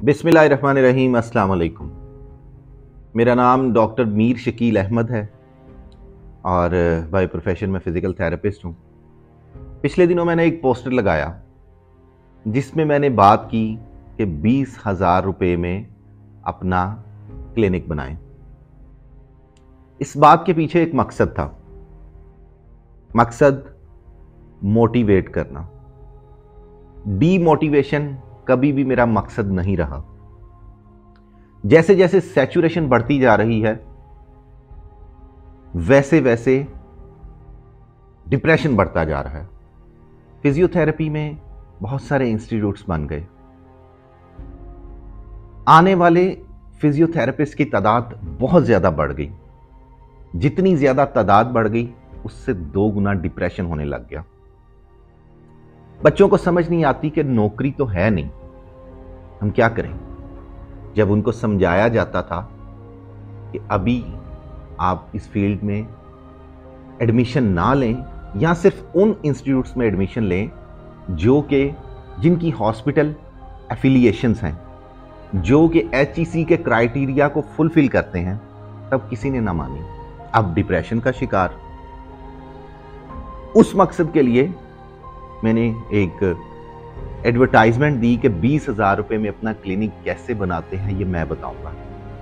बिस्मिल्लाहिर्रहमानिर्रहीम, अस्सलाम वालेकुम। मेरा नाम डॉक्टर मीर शकील अहमद है और बाय प्रोफेशन में फ़िज़िकल थेरेपिस्ट हूँ। पिछले दिनों मैंने एक पोस्टर लगाया जिसमें मैंने बात की कि 20,000 रुपये में अपना क्लिनिक बनाएं। इस बात के पीछे एक मकसद था, मकसद मोटिवेट करना। डीमोटिवेशन कभी भी मेरा मकसद नहीं रहा। जैसे जैसे सैचुरेशन बढ़ती जा रही है वैसे वैसे डिप्रेशन बढ़ता जा रहा है। फिजियोथेरेपी में बहुत सारे इंस्टीट्यूट्स बन गए। आने वाले फिजियोथेरेपिस्ट की तादाद बहुत ज्यादा बढ़ गई। जितनी ज्यादा तादाद बढ़ गई उससे 2 गुना डिप्रेशन होने लग गया। बच्चों को समझ नहीं आती कि नौकरी तो है नहीं, हम क्या करें। जब उनको समझाया जाता था कि अभी आप इस फील्ड में एडमिशन ना लें या सिर्फ उन इंस्टीट्यूट्स में एडमिशन लें जिनकी हॉस्पिटल एफिलिएशंस हैं, जो कि HEC के क्राइटेरिया को फुलफिल करते हैं, तब किसी ने ना मानी। अब डिप्रेशन का शिकार। उस मकसद के लिए मैंने एक एडवर्टाइजमेंट दी कि 20,000 रुपये में अपना क्लिनिक कैसे बनाते हैं, ये मैं बताऊंगा।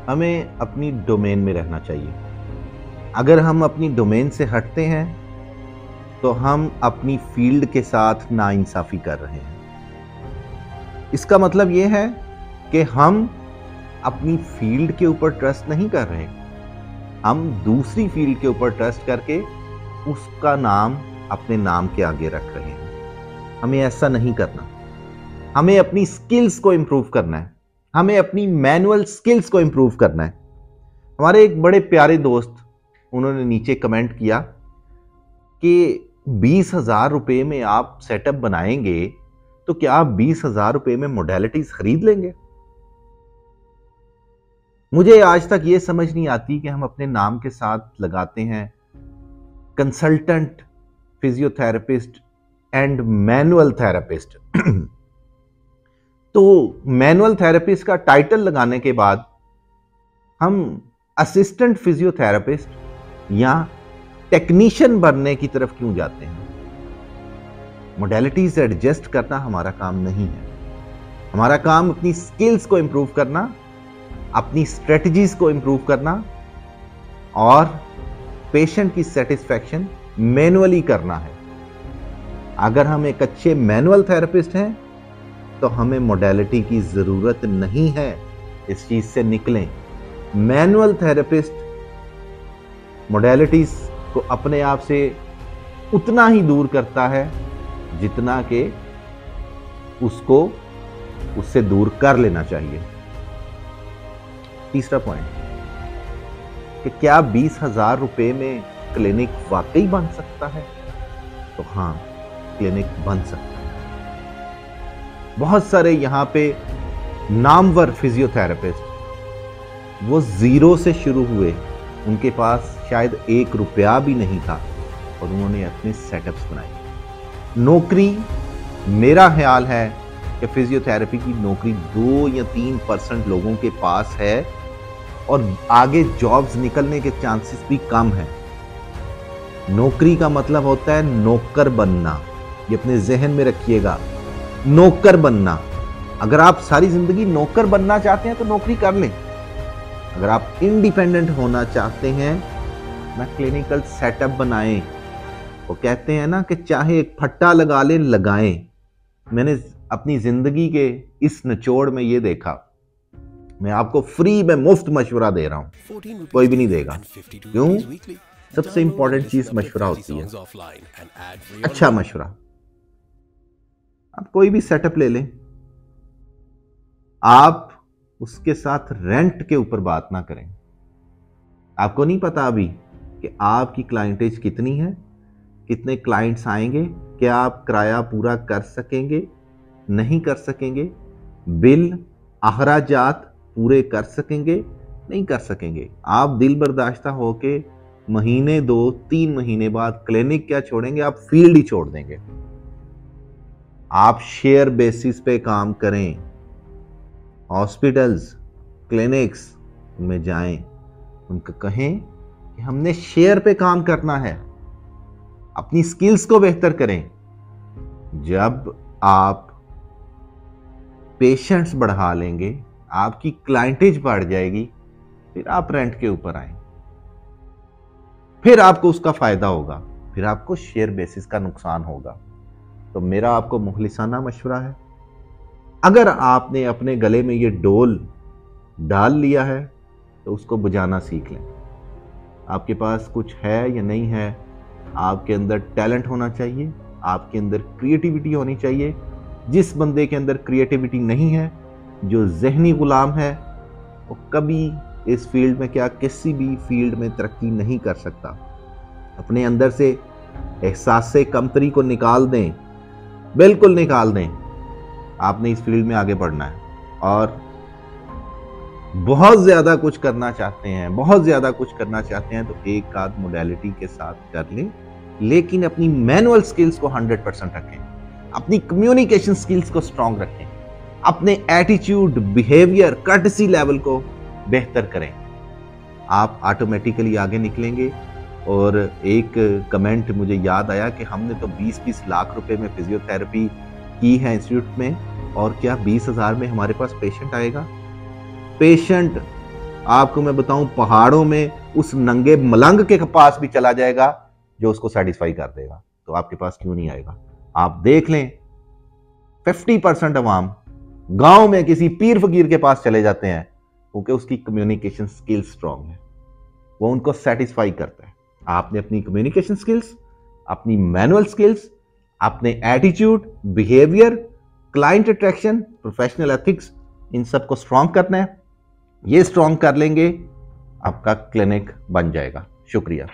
हमें अपनी डोमेन में रहना चाहिए। अगर हम अपनी डोमेन से हटते हैं तो हम अपनी फील्ड के साथ नाइंसाफी कर रहे हैं। इसका मतलब यह है कि हम अपनी फील्ड के ऊपर ट्रस्ट नहीं कर रहे, हम दूसरी फील्ड के ऊपर ट्रस्ट करके उसका नाम अपने नाम के आगे रख रहे हैं। हमें ऐसा नहीं करना। हमें अपनी स्किल्स को इंप्रूव करना है, हमें अपनी मैनुअल स्किल्स को इंप्रूव करना है। हमारे एक बड़े प्यारे दोस्त, उन्होंने नीचे कमेंट किया कि 20,000 रुपये में आप सेटअप बनाएंगे तो क्या आप 20,000 रुपये में मोडेलिटीज खरीद लेंगे। मुझे आज तक यह समझ नहीं आती कि हम अपने नाम के साथ लगाते हैं consultant physiotherapist and manual therapist. तो मैनुअल थेरेपिस्ट का टाइटल लगाने के बाद हम असिस्टेंट फिजियोथेरेपिस्ट या टेक्नीशियन बनने की तरफ क्यों जाते हैं। मोडेलिटीज एडजस्ट करना हमारा काम नहीं है। हमारा काम अपनी स्किल्स को इंप्रूव करना, अपनी स्ट्रेटजीज को इंप्रूव करना और पेशेंट की सेटिस्फैक्शन मैनुअली करना है। अगर हम एक अच्छे मैनुअल थेरेपिस्ट हैं तो हमें मोडेलिटी की जरूरत नहीं है। इस चीज से निकलें। मैनुअल थेरेपिस्ट मोडेलिटीज को अपने आप से उतना ही दूर करता है जितना कि उसको उससे दूर कर लेना चाहिए। तीसरा पॉइंट कि क्या 20,000 रुपये में क्लिनिक वाकई बन सकता है? तो हाँ, क्लिनिक बन सकता है। बहुत सारे यहां पे नामवर फिजियोथेरेपिस्ट वो जीरो से शुरू हुए, उनके पास शायद 1 रुपया भी नहीं था और उन्होंने अपने सेटअप्स बनाए। नौकरी, मेरा ख्याल है कि फिजियोथेरेपी की नौकरी 2 या 3% लोगों के पास है और आगे जॉब्स निकलने के चांसेस भी कम है। नौकरी का मतलब होता है नौकर बनना। ये अपने जहन में रखिएगा, नौकर बनना। अगर आप सारी जिंदगी नौकर बनना चाहते हैं तो नौकरी कर लें। अगर आप इंडिपेंडेंट होना चाहते हैं ना, क्लिनिकल सेटअप बनाएं। वो कहते हैं ना कि चाहे एक फट्टा लगा लें, लगाएं। मैंने अपनी जिंदगी के इस निचोड़ में ये देखा, मैं आपको फ्री में मुफ्त मशवरा दे रहा हूं, कोई भी नहीं देगा। क्यों? सबसे इंपॉर्टेंट चीज मशवरा होती है, अच्छा मशवरा। आप कोई भी सेटअप ले लें, आप उसके साथ रेंट के ऊपर बात ना करें। आपको नहीं पता अभी कि आपकी क्लाइंटेज कितनी है, कितने क्लाइंट्स आएंगे, क्या आप किराया पूरा कर सकेंगे, नहीं कर सकेंगे, बिल अखराजात पूरे कर सकेंगे, नहीं कर सकेंगे। आप दिल बर्दाश्ता होके महीने 2-3 महीने बाद क्लिनिक क्या छोड़ेंगे, आप फील्ड ही छोड़ देंगे। आप शेयर बेसिस पे काम करें। हॉस्पिटल्स, क्लिनिक्स में जाएं, उनको कहें कि हमने शेयर पे काम करना है, अपनी स्किल्स को बेहतर करें। जब आप पेशेंट्स बढ़ा लेंगे, आपकी क्लाइंटेज बढ़ जाएगी, फिर आप रेंट के ऊपर आए, फिर आपको उसका फायदा होगा, फिर आपको शेयर बेसिस का नुकसान होगा। तो मेरा आपको मुखलिसाना मशवरा है, अगर आपने अपने गले में ये डोल डाल लिया है तो उसको बुझाना सीख लें। आपके पास कुछ है या नहीं है, आपके अंदर टैलेंट होना चाहिए, आपके अंदर क्रिएटिविटी होनी चाहिए। जिस बंदे के अंदर क्रिएटिविटी नहीं है, जो ज़हनी गुलाम है, वो कभी इस फील्ड में क्या किसी भी फील्ड में तरक्की नहीं कर सकता। अपने अंदर से एहसास से कमतरी को निकाल दें, बिल्कुल निकाल दें। आपने इस फील्ड में आगे बढ़ना है और बहुत ज्यादा कुछ करना चाहते हैं, बहुत ज्यादा कुछ करना चाहते हैं तो एक आध मोडेलिटी के साथ कर लें, लेकिन अपनी मैनुअल स्किल्स को 100% रखें, अपनी कम्युनिकेशन स्किल्स को स्ट्रांग रखें, अपने एटीट्यूड, बिहेवियर, कर्टसी लेवल को बेहतर करें। आप ऑटोमेटिकली आगे निकलेंगे। और एक कमेंट मुझे याद आया कि हमने तो 20-20 लाख रुपए में फिजियोथेरेपी की है इंस्टीट्यूट में, और क्या 20,000 में हमारे पास पेशेंट आएगा? पेशेंट आपको मैं बताऊं, पहाड़ों में उस नंगे मलंग के पास भी चला जाएगा जो उसको सेटिस्फाई कर देगा, तो आपके पास क्यों नहीं आएगा? आप देख लें, 50% अवाम गांव में किसी पीर फकीर के पास चले जाते हैं क्योंकि उसकी कम्युनिकेशन स्किल स्ट्रांग है, वो उनको सेटिस्फाई करता है। आपने अपनी कम्युनिकेशन स्किल्स, अपनी मैनुअल स्किल्स, अपने attitude, behaviour, client attraction, professional ethics, इन सब को स्ट्रांग करना है। ये स्ट्रांग कर लेंगे, आपका क्लिनिक बन जाएगा। शुक्रिया।